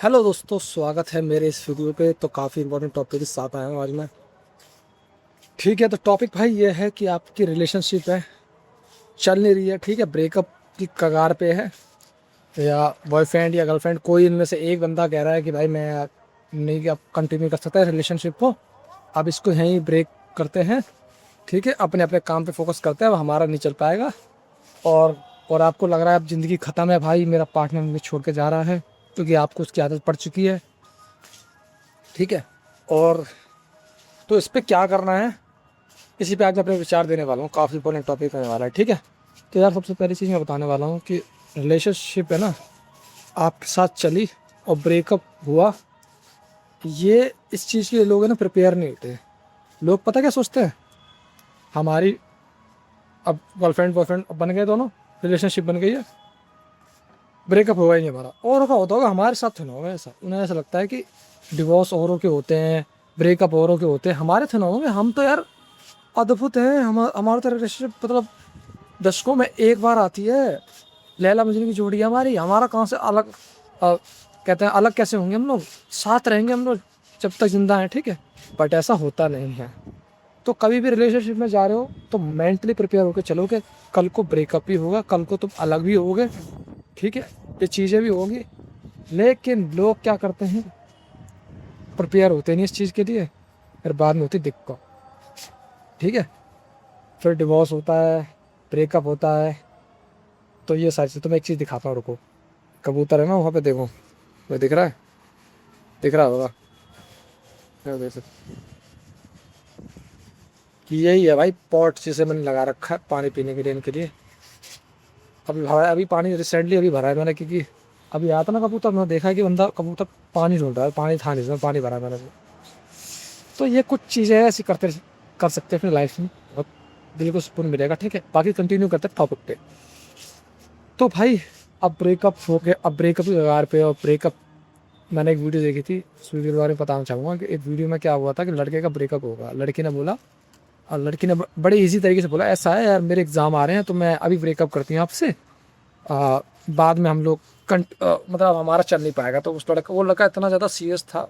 Hello दोस्तों, स्वागत है मेरे इस वीडियो पे। तो काफ़ी इंपॉर्टेंट टॉपिक के साथ आया हूँ आज मैं। ठीक है, तो टॉपिक भाई ये है कि आपकी रिलेशनशिप है, चल नहीं रही है, ठीक है, ब्रेकअप की कगार पे है, या बॉयफ्रेंड या गर्लफ्रेंड कोई इनमें से एक बंदा कह रहा है कि भाई मैं नहीं अब कंटिन्यू कर सकता है रिलेशनशिप को, अब इसको यहीं ब्रेक करते हैं। ठीक है, अपने अपने काम पे फोकस करते हैं, अब हमारा नहीं चल पाएगा। और और आपको लग रहा है अब ज़िंदगी ख़त्म है भाई, मेरा पार्टनर मुझे छोड़ के जा रहा है क्योंकि आपको उसकी आदत पड़ चुकी है। ठीक है, और तो इस पे क्या करना है, इसी पे आज मैं अपने विचार देने वाला हूँ। काफ़ी इंपॉर्टेंट टॉपिक होने वाला है। ठीक है, तो यार सबसे पहली चीज़ मैं बताने वाला हूँ कि रिलेशनशिप है ना, आपके साथ चली और ब्रेकअप हुआ, ये इस चीज़ के लिए लोग है ना प्रिपेयर नहीं होते। लोग पता क्या सोचते हैं, हमारी अब गर्लफ्रेंड बॉयफ्रेंड बन गए, दोनों रिलेशनशिप बन गई है, ब्रेकअप हुआ ही नहीं हमारा, औरों का होता होगा, हमारे साथ तो नहीं होगा ऐसा। उन्हें ऐसा लगता है कि डिवोर्स औरों के होते हैं, ब्रेकअप औरों के होते हैं, हमारे तो ना होंगे। हम तो यार अद्भुत हैं। हमारा तो रिलेशनशिप मतलब दशकों में एक बार आती है। लैला मजनू की जोड़ी है हमारी, हमारा कहाँ से अलग कहते हैं अलग कैसे होंगे हम लोग, साथ रहेंगे हम लोग जब तक जिंदा हैं। ठीक है, बट ऐसा होता नहीं है। तो कभी भी रिलेशनशिप में जा रहे हो तो मेंटली प्रिपेयर होकर चलो कि कल को ब्रेकअप भी होगा, कल को तुम अलग भी होगे। ठीक है, ये चीज़ें भी होंगी। लेकिन लोग क्या करते हैं, प्रिपेयर होते नहीं इस चीज़ के लिए, फिर बाद में होती दिक्कत। ठीक है, फिर डिवोर्स होता है, ब्रेकअप होता है। तो ये सारी चीज़, तो मैं एक चीज़ दिखाता हूँ, रुको। कबूतर है ना वहाँ पे, देखो वो दिख रहा है, दिख रहा होगा, ये देख सकते, कि यही है भाई पॉट जिसे मैंने लगा रखा है पानी पीने के लिए इनके लिए। अभी भरा है, अभी पानी रिसेंटली अभी भरा है मैंने, क्योंकि अभी आया था ना कबूतर, मैंने देखा है कि बंदा कबूतर पानी ढूंढ रहा है, पानी था नहीं इसमें, पानी भरा है मैंने। तो ये कुछ चीज़ें ऐसी करते कर सकते हैं अपनी लाइफ में, और दिल को सुकून मिलेगा। ठीक है, बाकी कंटिन्यू करते हैं टॉपिक पे। तो भाई अब ब्रेकअप हो गया, अब ब्रेकअप की कगार पे, और ब्रेकअप मैंने एक वीडियो देखी थी, उस वीडियो के बारे में बताना चाहूँगा कि एक वीडियो में क्या हुआ था कि लड़के का ब्रेकअप होगा, लड़की ने बोला, और लड़की ने बड़े इजी तरीके से बोला, ऐसा है यार मेरे एग्ज़ाम आ रहे हैं तो मैं अभी ब्रेकअप करती हूँ आपसे, बाद में हम लोग मतलब हमारा चल नहीं पाएगा। तो उस लड़का, वो लड़का इतना ज़्यादा सीरियस था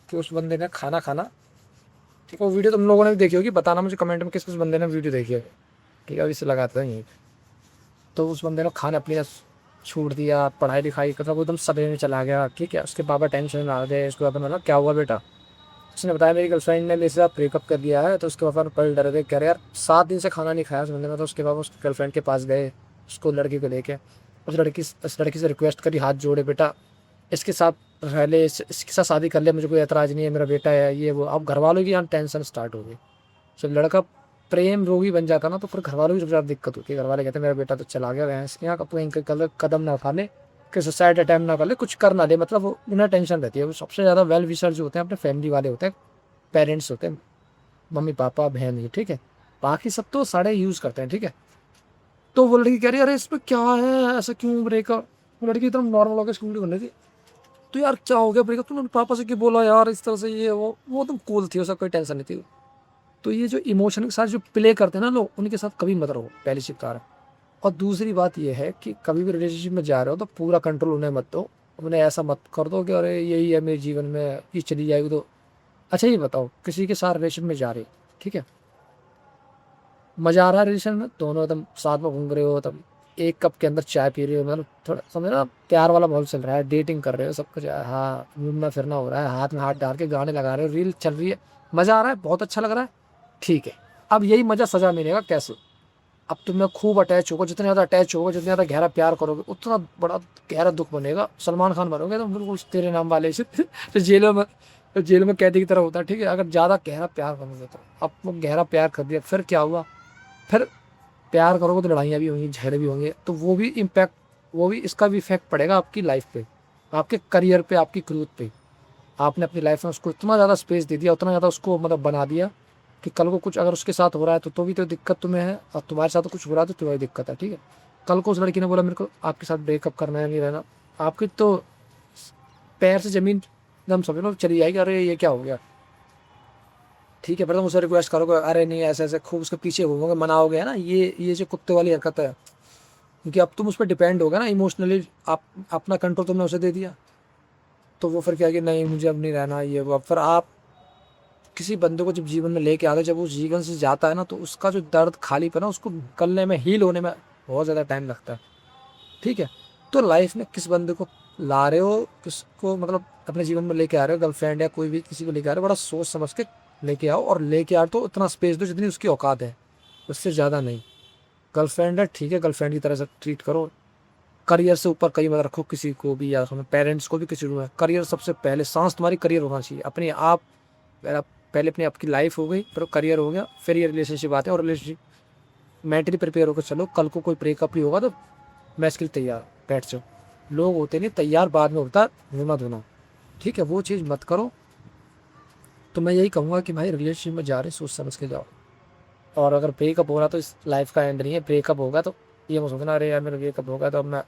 कि उस बंदे ने खाना खाना, ठीक है, वो वीडियो तुम लोगों ने भी देखी होगी, बताना मुझे कमेंट में किस किस बंदे ने वीडियो देखी है। ठीक है, अभी से लगाता है यहीं। तो उस बंदे ने खाने अपनी छूट दिया, पढ़ाई लिखाई मतलब एकदम सदमे में चला गया। ठीक है, उसके पापा टेंशन में आ गए। उसके बाद मतलब क्या हुआ बेटा, उसने बताया मेरी गर्लफ्रेंड ने मेरे साथ ब्रेकअप कर दिया है। तो उसके पापा बड़े डर गए, कह रहे यार 7 दिन से खाना नहीं खाया उस बंदे ने। तो उसके पापा उस गर्लफ्रेंड के पास गए, उसको लड़की को लेके, उस लड़की से रिक्वेस्ट करी, हाथ जोड़े, बेटा इसके साथ रह ले, इसके साथ शादी कर ले, मुझे कोई एतराज़ नहीं है, मेरा बेटा है ये वो। अब घर वालों की यहाँ टेंशन स्टार्ट हो गई। जब लड़का प्रेम रोगी बन जाता ना, तो फिर घर वालों की सबसे ज़्यादा दिक्कत होती है। घर वाले कहते हैं मेरा बेटा तो चला गया भैंस के यहाँ, अब कहीं कदम ना उठा ले, कि सुसाइड अटैम्प्ट ना कर ले, कुछ कर ना ले, मतलब उन्हें टेंशन रहती है। वो सबसे ज़्यादा वेल विशर जो होते हैं अपने फैमिली वाले होते हैं, पेरेंट्स होते हैं, मम्मी पापा बहन, ये ठीक है। बाकी सब तो सारे यूज़ करते हैं। ठीक है, तो वो लड़की कह रही है अरे इसमें क्या है, ऐसा क्यों ब्रेकअप। वो लड़की एकदम नॉर्मल होकर स्कूल करने थी, तो यार क्या हो गया ब्रेकअप, तुमने पापा से क्यों बोला यार इस तरह से, ये वो तुम कूल थी, उसका कोई टेंशन नहीं थी। तो ये जो इमोशन के साथ जो प्ले करते हैं ना लोग, उनके साथ कभी मत रहो, पहली शिकार है। और दूसरी बात ये है कि कभी भी रिलेशनशिप में जा रहे हो तो पूरा कंट्रोल उन्हें मत दो। उन्हें ऐसा मत कर दो कि अरे यही है मेरे जीवन में, ये चली जाएगी तो। अच्छा ये बताओ, किसी के साथ रिलेशन में जा रहे, ठीक है, मजा आ रहा है रिलेशन में, दोनों एकदम साथ में घूम रहे हो, तब एक कप के अंदर चाय पी रहे हो, मतलब थोड़ा समझे ना, प्यार वाला माहौल चल रहा है, डेटिंग कर रहे हो, सब कुछ है, हाँ घूमना फिरना हो रहा है, हाथ में हाथ डाल के गाने लगा रहे हो, रील चल रही है, मजा आ रहा है, बहुत अच्छा लग रहा है। ठीक है, अब यही मजा सजा मिलेगा कैसे, अब तुम्हें खूब अटैच होगा, जितने ज़्यादा अटैच होगा, जितना ज़्यादा गहरा प्यार करोगे, उतना बड़ा गहरा दुख बनेगा। सलमान खान बनोगे तुम बिल्कुल तेरे नाम वाले से तो जेलों में कैदी की तरह होता है। ठीक है, अगर ज़्यादा गहरा प्यार करोगे तो, अब वो गहरा प्यार कर दिया फिर क्या हुआ, फिर प्यार करोगे तो लड़ाइयाँ भी होंगी, झगड़े भी होंगे, तो वो भी इम्पैक्ट, वो भी इसका भी इफेक्ट पड़ेगा आपकी लाइफ पे, आपके करियर पे, आपकी ग्रोथ पे। आपने अपनी लाइफ में उसको इतना ज़्यादा स्पेस दे दिया, उतना ज़्यादा उसको मतलब बना दिया कि कल को कुछ अगर उसके साथ हो रहा है तो भी तो दिक्कत तुम्हें है, और तुम्हारे साथ कुछ हो रहा है तो तुम्हारी दिक्कत है। ठीक है, कल को उस लड़की ने बोला मेरे को आपके साथ ब्रेकअप करना है, नहीं रहना, आपकी तो पैर से ज़मीन एकदम समझ लो चली जाएगी, अरे ये क्या हो गया। ठीक है, फिर तुम उसे रिक्वेस्ट करोगे, अरे नहीं ऐसे ऐसे, खूब उसके पीछे घूमोगे, मनाओगे, है ना, ये जो कुत्ते वाली हरकत है, क्योंकि अब तुम उस पर डिपेंड हो गए ना इमोशनली, आप अपना कंट्रोल तुमने उसे दे दिया। तो वो फिर क्या कि नहीं मुझे अब नहीं रहना ये वो। फिर आप किसी बंदे को जब जीवन में लेके आते हो, जब वो जीवन से जाता है ना, तो उसका जो दर्द खालीपन है उसको निकलने में, हील होने में बहुत ज़्यादा टाइम लगता है। ठीक है, तो लाइफ में किस बंदे को ला रहे हो, किसको मतलब अपने जीवन में लेके आ रहे हो, गर्लफ्रेंड या कोई भी किसी को लेके आ रहे हो, बड़ा सोच समझ के लेके आओ। और लेके आओ तो उतना स्पेस दो जितनी उसकी औकात है, उससे ज़्यादा नहीं। गर्लफ्रेंड है ठीक है, गर्लफ्रेंड की तरह से ट्रीट करो। करियर से ऊपर कहीं मत रखो किसी को भी, या पेरेंट्स को भी किसी को। करियर सबसे पहले, सांस तुम्हारी करियर होना चाहिए अपने आप। पहले अपनी आपकी लाइफ हो गई, फिर करियर हो गया, फिर ये रिलेशनशिप आते हैं। और रिलेशनशिप मेंटली प्रिपेयर होकर चलो, कल को कोई ब्रेकअप भी होगा तो मैं इसके लिए तैयार, बैठ जाओ। लोग होते नहीं तैयार, बाद में होता रोना धोना। ठीक है, वो चीज़ मत करो। तो मैं यही कहूँगा कि भाई रिलेशनशिप में जा रहे सोच समझ के जाओ। और अगर ब्रेकअप हो रहा तो इस लाइफ का एंड नहीं है। ब्रेकअप होगा तो ये मत सोचना अरे यार मेरा ब्रेकअप होगा तो अब मैं,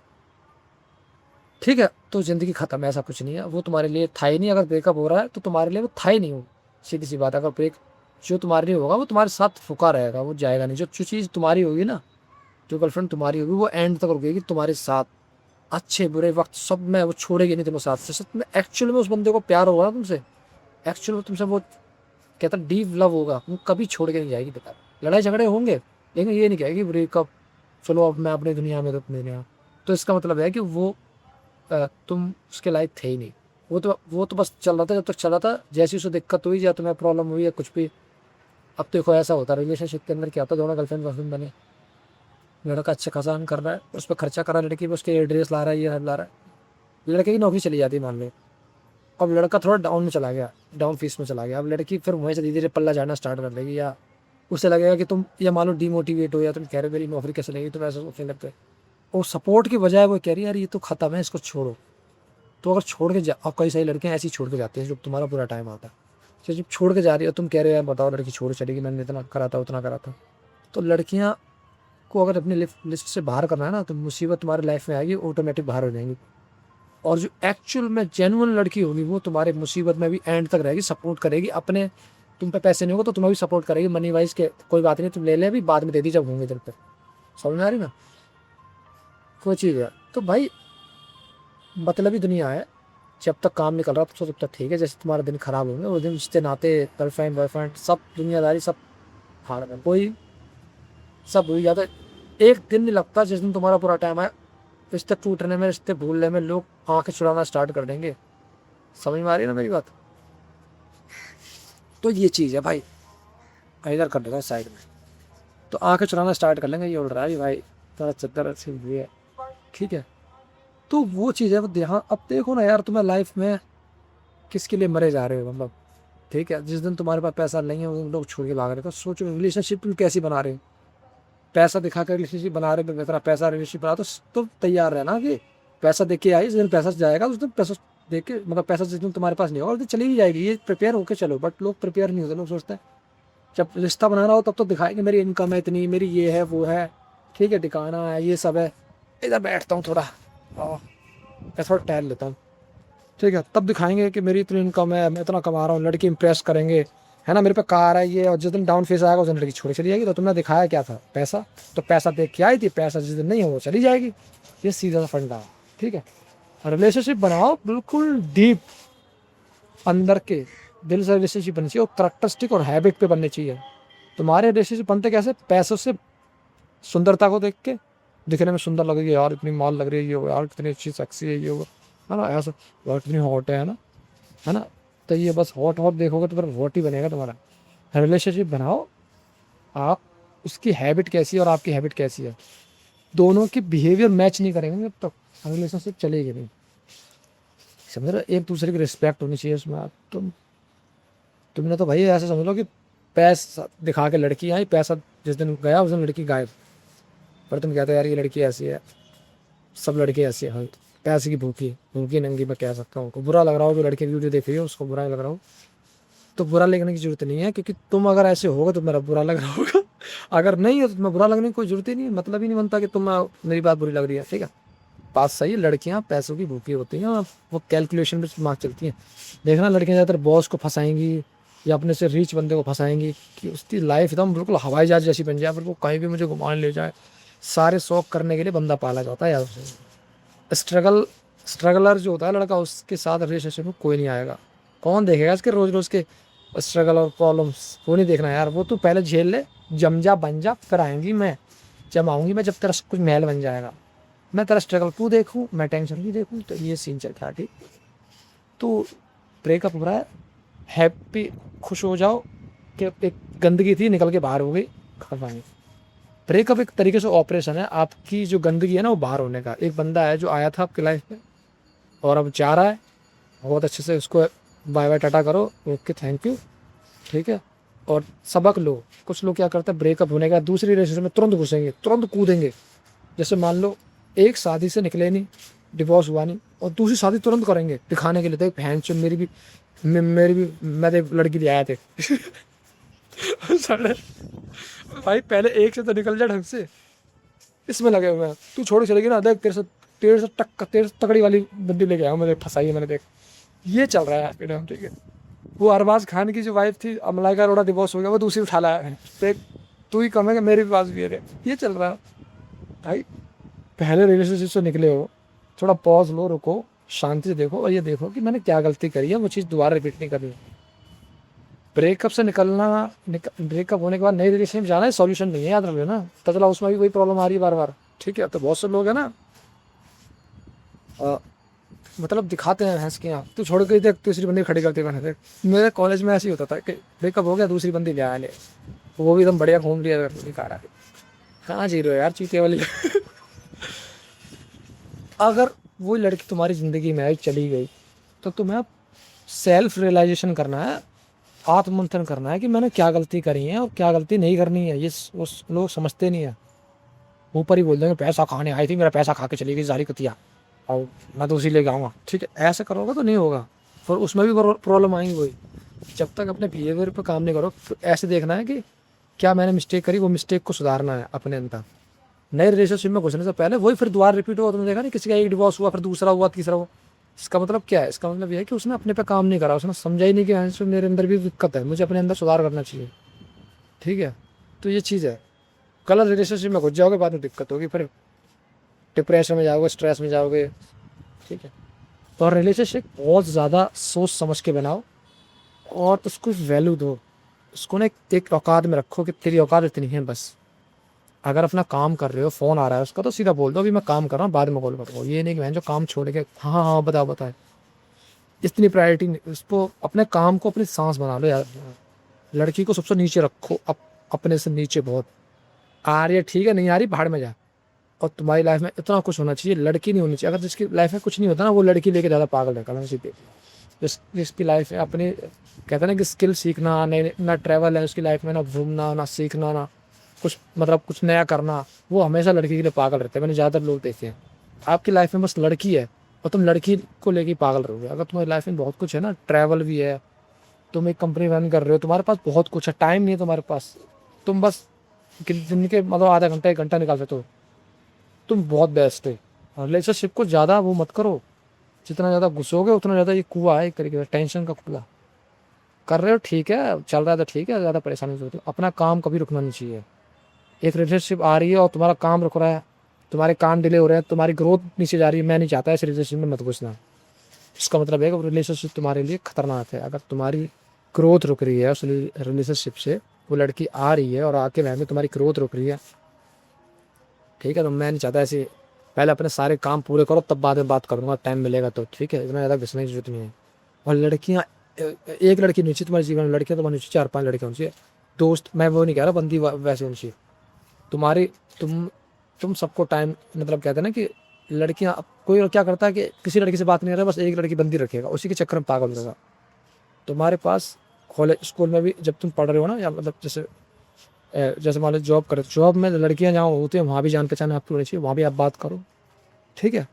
ठीक है, तो ज़िंदगी ख़त्म है, ऐसा कुछ नहीं है। वो तुम्हारे लिए था ही नहीं। अगर ब्रेकअप हो रहा है तो तुम्हारे लिए वो था ही नहीं। हो सीधी सी बात है। अगर ब्रेक जो तुम्हारे लिए होगा वो तुम्हारे साथ फुका रहेगा, वो जाएगा नहीं। जो चीज़ तुम्हारी होगी ना, जो गर्लफ्रेंड तुम्हारी होगी, वो एंड तक रुकेगी तुम्हारे साथ, अच्छे बुरे वक्त सब में। वो छोड़ेगी नहीं तुम्हें साथ से। सच में एक्चुअल में उस बंदे को प्यार होगा ना तुमसे, एक्चुअल में तुमसे वो कहता डीप लव होगा, वो कभी छोड़ के नहीं जाएगी। बेटा लड़ाई झगड़े होंगे लेकिन ये नहीं कहेगी ब्रेकअप, चलो अब मैं अपनी दुनिया में तो अपनी दुनिया। तो इसका मतलब है कि वो तुम उसके लायक थे ही नहीं। वो तो बस चल रहा था। जब तक चला था, जैसी उसे दिक्कत हुई या तुम्हें प्रॉब्लम हुई या कुछ भी। अब देखो ऐसा होता है रिलेशनशिप के अंदर, क्या होता है, दोनों गर्लफ्रेंड बॉयफ्रेंड बने, लड़का अच्छा खासा अर्न कर रहा है, उस पर खर्चा कर रहा है, लड़की भी उसके ड्रेस ला रहा है, ये सब ला रहा है। लड़के की नौकरी चली जाती है मान लो। अब लड़का थोड़ा डाउन में चला गया, डाउन फीस में चला गया। अब लड़की फिर वहीं से धीरे धीरे पल्ला झाड़ना स्टार्ट कर देगी, या उसे लगेगा कि तुम, या मान लो डिमोटिवेट हो, या तुम कह रहे हो मेरी नौकरी कैसे लगेगी, तुम ऐसा सोचने लगते। और सपोर्ट की बजाय वो कह रही है यार ये तो खत्म है, इसको छोड़ो। तो अगर छोड़ के जा, और कई सारी लड़कियां ऐसी छोड़ के जाती हैं जब तुम्हारा पूरा टाइम आता है। तो जब छोड़ के जा रही हो, तुम कह रहे हो यार बताओ लड़की छोड़ चलेगी, मैंने इतना करा था उतना करा था। तो लड़कियां को अगर अपनी लिस्ट से बाहर करना है ना, तो मुसीबत तुम्हारी लाइफ में आएगी, ऑटोमेटिक बाहर हो जाएंगी। और जो एक्चुअल में जेन्युइन लड़की होगी वो तुम्हारे मुसीबत में भी एंड तक रहेगी, सपोर्ट करेगी। अपने तुम पे पैसे नहीं होगा तो तुम्हें भी सपोर्ट करेगी मनी वाइज के, कोई बात नहीं तुम ले ले, अभी बाद में दे दी जब होंगे तेरे पे। समझ में आ रही ना कोई चीज़ है। तो भाई मतलबी दुनिया है, जब तक काम निकल रहा तो तब तक ठीक है। जैसे तुम्हारे दिन खराब होंगे उस दिन रिश्ते नाते, गर्लफ्रेंड बॉयफ्रेंड सब दुनियादारी सब हार में, कोई सब भूल जाता है। एक दिन नहीं लगता जिस दिन तुम्हारा पूरा टाइम है रिश्ते टूटने में, रिश्ते भूलने में, लोग आंखें चुराना स्टार्ट कर देंगे। समझ में आ रही है ना मेरी बात। तो ये चीज़ है भाई, इधर कर देगा साइड में, तो आंखें चुराना स्टार्ट कर लेंगे। ये उड़ रहा है भाई थोड़ा चद्दर अच्छी हुई है, ठीक है। तो वो चीज़ है वो ध्यान। अब देखो ना यार, तुम्हें लाइफ में किसके लिए मरे जा रहे हो, मतलब ठीक है। जिस दिन तुम्हारे पास पैसा नहीं है उस दिन लोग छोड़ के भाग रहे हो। तो सोचो रिलेशनशिप तुम कैसी बना रहे हो, पैसा दिखा कर रिलेशनशिप बना रहे हो। इतना पैसा रिलेशनशिप बना तो तैयार रहना कि पैसा दे के आई, जिस दिन पैसा जाएगा उस दिन पैसा दे के, मतलब पैसा जिस दिन तुम्हारे पास नहीं होगा उस दिन चली भी जाएगी। ये प्रिपेयर होकर चलो। बट लोग प्रिपेयर नहीं होते। लोग सोचते हैं जब रिश्ता बनाना हो तब तो दिखाएंगे मेरी इनकम है इतनी, मेरी ये है वो है, ठीक है ठिकाना है ये सब है। इधर बैठता हूँ थोड़ा, मैं थोड़ा टहल लेता हूँ, ठीक है, तब दिखाएंगे कि मेरी इतनी इनकम है, मैं इतना कमा रहा हूँ। लड़की इंप्रेस करेंगे, है ना, मेरे पे कार है ये। और जिस दिन डाउन फेस आएगा उस दिन लड़की छोड़ी चली जाएगी। तो तुमने दिखाया क्या था, पैसा। तो पैसा देख के आई थी, पैसा जिस दिन नहीं हो वो चली जाएगी। ये सीधा सा फंडा है, ठीक है। रिलेशनशिप बनाओ बिल्कुल डीप, अंदर के दिल से रिलेशनशिप बननी चाहिए, और करेक्टरिस्टिक और हैबिट पे बननी चाहिए। तुम्हारे रिलेशनशिप बनते कैसे, पैसों से, सुंदरता को देख के, दिखने में सुंदर लग रही है यार, इतनी मॉल लग रही है, ये यार कितनी अच्छी सेक्सी है, ये होगा, है ना, ऐसा यार कितनी हॉट है ना, है ना। तो ये बस हॉट हॉट देखोगे तो फिर हॉट ही बनेगा तुम्हारा। रिलेशनशिप बनाओ आप, उसकी हैबिट कैसी है और आपकी हैबिट कैसी है, दोनों की बिहेवियर मैच नहीं करेंगे तब तक रिलेशनशिप चलेगी नहीं। समझ रहे, एक दूसरे की रिस्पेक्ट होनी चाहिए उसमें। आप तुमने तो भाई ऐसा समझ लो कि पैसा दिखा के लड़की आई, पैसा जिस दिन गया उस दिन लड़की गायब। पर तुम कहते हो यार ये लड़की ऐसी है, सब लड़के ऐसे हैं, पैसे की भूखी भूखी नंगी, मैं कह सकता हूँ। बुरा लग रहा हो जो लड़के की वीडियो देख रही हो उसको बुरा लग रहा हो, तो बुरा लगने की जरूरत नहीं है। क्योंकि तुम अगर ऐसे होगे तो मेरा बुरा लग रहा होगा, अगर नहीं हो तो तुम्हें बुरा लगने की कोई जरूरत ही नहीं है। मतलब ही नहीं बनता कि तुम मेरी बात बुरी लग रही है, ठीक है। बात सही है, लड़कियां पैसों की भूखी होती हैं और वो कैलकुलेशन में दिमाग चलती हैं। देखना लड़कियां ज़्यादातर बॉस को फंसाएंगी या अपने से रिच बंदे को फंसाएंगी कि उसकी लाइफ एकदम बिल्कुल हवाई जहाज जैसी बन जाए, फिर वो कहीं भी मुझे घुमाने ले जाए। सारे शौक करने के लिए बंदा पाला जाता है यार। स्ट्रगल स्ट्रगलर जो होता है लड़का, उसके साथ रिलेशनशिप में कोई नहीं आएगा। कौन देखेगा इसके रोज रोज के स्ट्रगल और प्रॉब्लम्स? वो नहीं देखना यार, वो तू पहले झेल ले, जम जा बन जा, फिर आएंगी मैं, जब आऊँगी मैं, जब तेरा सब कुछ महल बन जाएगा। मैं तेरा स्ट्रगल तू देखूँ, मैं टेंशन नहीं देखूँ, तो ये सीन चल रहा है। ठीक, तो ब्रेकअप हो रहा है, हैप्पी, खुश हो जाओ कि एक गंदगी थी निकल के बाहर हो गई, खत्म। ब्रेकअप एक तरीके से ऑपरेशन है, आपकी जो गंदगी है ना वो बाहर होने का। एक बंदा है जो आया था आपकी लाइफ में और अब जा रहा है, बहुत अच्छे से उसको बाय बाय टाटा करो, ओके थैंक यू, ठीक है। और सबक लो। कुछ लोग क्या करते हैं, ब्रेकअप होने का दूसरी रिलेशनशिप में तुरंत घुसेंगे, तुरंत कूदेंगे। जैसे मान लो एक शादी से निकले नहीं, डिवोर्स हुआ नहीं, और दूसरी शादी तुरंत करेंगे दिखाने के लिए, देख बहन चो मेरी भी मैं लड़की ले आया थे साले, भाई पहले एक से तो निकल जा ढंग से, इसमें लगे हुए हैं। तू छोड़ चलेगी ना, देख तेरे से तकड़ी वाली बंदी लेके आया, मैंने फंसाई है मैंने, देख ये चल रहा है एकदम। ठीक है, वो अरबाज खान की जो वाइफ थी मलाइका अरोड़ा, डिवोर्स हो गया, वो दूसरी उठा लाया है, देख तू ही कम है कि मेरे पास भी है, ये चल रहा है भाई। पहले रिलेशनशिप से निकले हो, थोड़ा पॉज लो, रुको, शांति से देखो और ये देखो कि मैंने क्या गलती करी है, वो चीज़ दोबारा रिपीट नहीं करनी। ब्रेकअप से निकलना, ब्रेकअप होने के बाद नई रिलेशन में जाना है सॉल्यूशन नहीं है, याद रखिए ना। तो चला उसमें भी वही प्रॉब्लम आ रही है बार बार। ठीक है, तो बहुत से लोग हैं ना मतलब दिखाते हैं भैंस के यहाँ, तू छोड़ के देख दूसरी बंदी खड़ी करते मैंने देख। मेरे कॉलेज में ऐसे ही होता था कि ब्रेकअप हो गया, दूसरी बंदी ले आया, ले वो भी एकदम बढ़िया घूम लिया, दिखा कहाँ जी रहे हो यार चीते वाली अगर वो लड़की तुम्हारी ज़िंदगी में आई, चली गई, तो तुम्हें अब सेल्फ रियलाइजेशन करना है, आत्ममंथन करना है कि मैंने क्या गलती करी है और क्या गलती नहीं करनी है। ये उस लोग समझते नहीं है, ऊपर ही बोल देंगे पैसा खाने आई थी, मेरा पैसा खा के चली गई सारी कुतिया, और मैं तो उसी ले जाऊँगा। ठीक है, ऐसे करोगे तो नहीं होगा, फिर उसमें भी प्रॉब्लम आएंगी वही। जब तक अपने बिहेवियर पर काम नहीं करो, तो ऐसे देखना है कि क्या मैंने मिस्टेक करी, वो मिस्टेक को सुधारना है अपने अंदर। नए रिलेशनशिप में घुसने से पहले वही फिर दोबारा रिपीट हुआ, तुमने देखा नहीं, किसी का एक डिवोर्स हुआ, फिर दूसरा हुआ, तीसरा हुआ। इसका मतलब क्या है? इसका मतलब यह है कि उसने अपने पे काम नहीं करा, उसने समझा ही नहीं कि मेरे अंदर भी दिक्कत है, मुझे अपने अंदर सुधार करना चाहिए। ठीक है, तो ये चीज़ है। गलत रिलेशनशिप में घुस जाओगे, बाद में दिक्कत होगी, फिर डिप्रेशन में जाओगे, स्ट्रेस में जाओगे। ठीक है, तो रिलेशनशिप बहुत ज़्यादा सोच समझ के बनाओ और उसको वैल्यू दो। उसको ना एक औकात में रखो कि तेरी औकात इतनी है बस। अगर अपना काम कर रहे हो, फ़ोन आ रहा है उसका, तो सीधा बोल दो अभी मैं काम कर रहा हूँ, बाद में कॉल करूँगा। ये नहीं कि मैं जो काम छोड़ के हाँ हाँ बताओ बताए, इतनी प्रायोरिटी नहीं। उसको अपने काम को अपनी सांस बना लो यार। लड़की को सबसे नीचे रखो, अपने से नीचे बहुत। आ रही है ठीक है, नहीं आ रही भाड़ में जा। और तुम्हारी लाइफ में इतना कुछ होना चाहिए, लड़की नहीं होनी चाहिए। अगर जिसकी लाइफ में कुछ नहीं होता ना, वो लड़की लेके ज़्यादा पागल है कलम सीधे। जिसकी लाइफ में अपनी कहते हैं ना कि स्किल सीखना, नहीं ना ट्रैवल है उसकी लाइफ में, ना घूमना, ना सीखना, ना कुछ मतलब कुछ नया करना, वो हमेशा लड़की के लिए पागल रहते हैं। मैंने ज़्यादातर लोग देखे हैं। आपकी लाइफ में बस लड़की है और तुम लड़की को लेके पागल रहोगे। अगर तुम्हारी लाइफ में बहुत कुछ है ना, ट्रैवल भी है, तुम एक कंपनी रन कर रहे हो, तुम्हारे पास बहुत कुछ है, टाइम नहीं है तुम्हारे पास, तुम बस दिन के मतलब आधा घंटा 1 घंटा निकाल सकते हो, तुम बहुत बेस्ट है। रिलेशनशिप को ज़्यादा वो मत करो, जितना ज़्यादा घुसोगे उतना ज़्यादा ये कुआं है एक तरीके से, टेंशन का कुआं। कर रहे हो ठीक है, चल रहा है तो ठीक है, ज़्यादा परेशानी नहीं होती। अपना काम कभी रुकना नहीं चाहिए। एक रिलेशनशिप आ रही है और तुम्हारा काम रुक रहा है, तुम्हारे काम डिले हो रहे हैं, तुम्हारी ग्रोथ नीचे जा रही है, मैं नहीं चाहता इस रिलेशनशिप में मत घुसना। इसका मतलब है कि रिलेशनशिप तुम्हारे लिए खतरनाक है। अगर तुम्हारी ग्रोथ रुक रही है उस रिलेशनशिप से, वो लड़की आ रही है और आके वह में तुम्हारी ग्रोथ रुक रही है, ठीक है, तो मैं नहीं चाहता ऐसे। पहले अपने सारे काम पूरे करो, तब बाद में बात करूँगा, टाइम मिलेगा तो। ठीक है, इतना ज़्यादा घुसने की जरूरत नहीं है। और लड़कियाँ, एक लड़की नहीं चाहिए तुम्हारे जीवन में, लड़कियाँ तुम्हारी चाहिए 4-5 लड़कियाँ होनी चाहिए दोस्त। मैं वो नहीं कह रहा बंदी वैसे होनी चाहिए तुम्हारी। तुम सबको टाइम मतलब कहते हैं ना कि लड़कियाँ, कोई क्या करता है कि किसी लड़की से बात नहीं कर रहा, बस एक लड़की बंदी रखेगा, उसी के चक्कर में पागल हो जाएगा। तुम्हारे पास कॉलेज स्कूल में भी जब तुम पढ़ रहे हो ना, या मतलब जैसे मान लो जॉब करे, जॉब में लड़कियां जहाँ होती हैं वहाँ भी जान पहचान आपकी होनी चाहिए, वहाँ भी आप बात करो। ठीक है,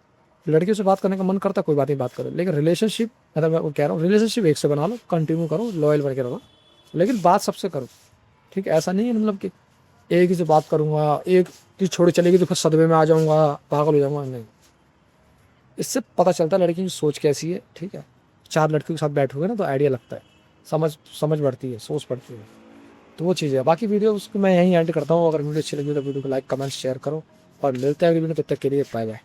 लड़कियों से बात करने का मन करता है कोई बात नहीं, बात करो, लेकिन रिलेशनशिप मतलब मैं वो कह रहा हूँ, रिलेशनशिप एक से बना लो, कंटिन्यू करो, लॉयल बन के रहो, लेकिन बात सबसे करो। ठीक है, ऐसा नहीं है मतलब कि एक ही से बात करूँगा, एक चीज़ छोड़ी चलेगी तो फिर सदमे में आ जाऊँगा, पागल हो जाऊँगा, नहीं। इससे पता चलता है लड़की की सोच कैसी है। ठीक है, 4 लड़कियों के साथ बैठोगे ना तो आइडिया लगता है, समझ बढ़ती है, सोच बढ़ती है, तो वो चीज़ है। बाकी वीडियो उसको मैं यहीं एंड करता हूँ। अगर वीडियो अच्छी लगी तो वीडियो को लाइक कमेंट शेयर करो और मिलते हैं अगली वीडियो, तब तक के लिए बाय बाय।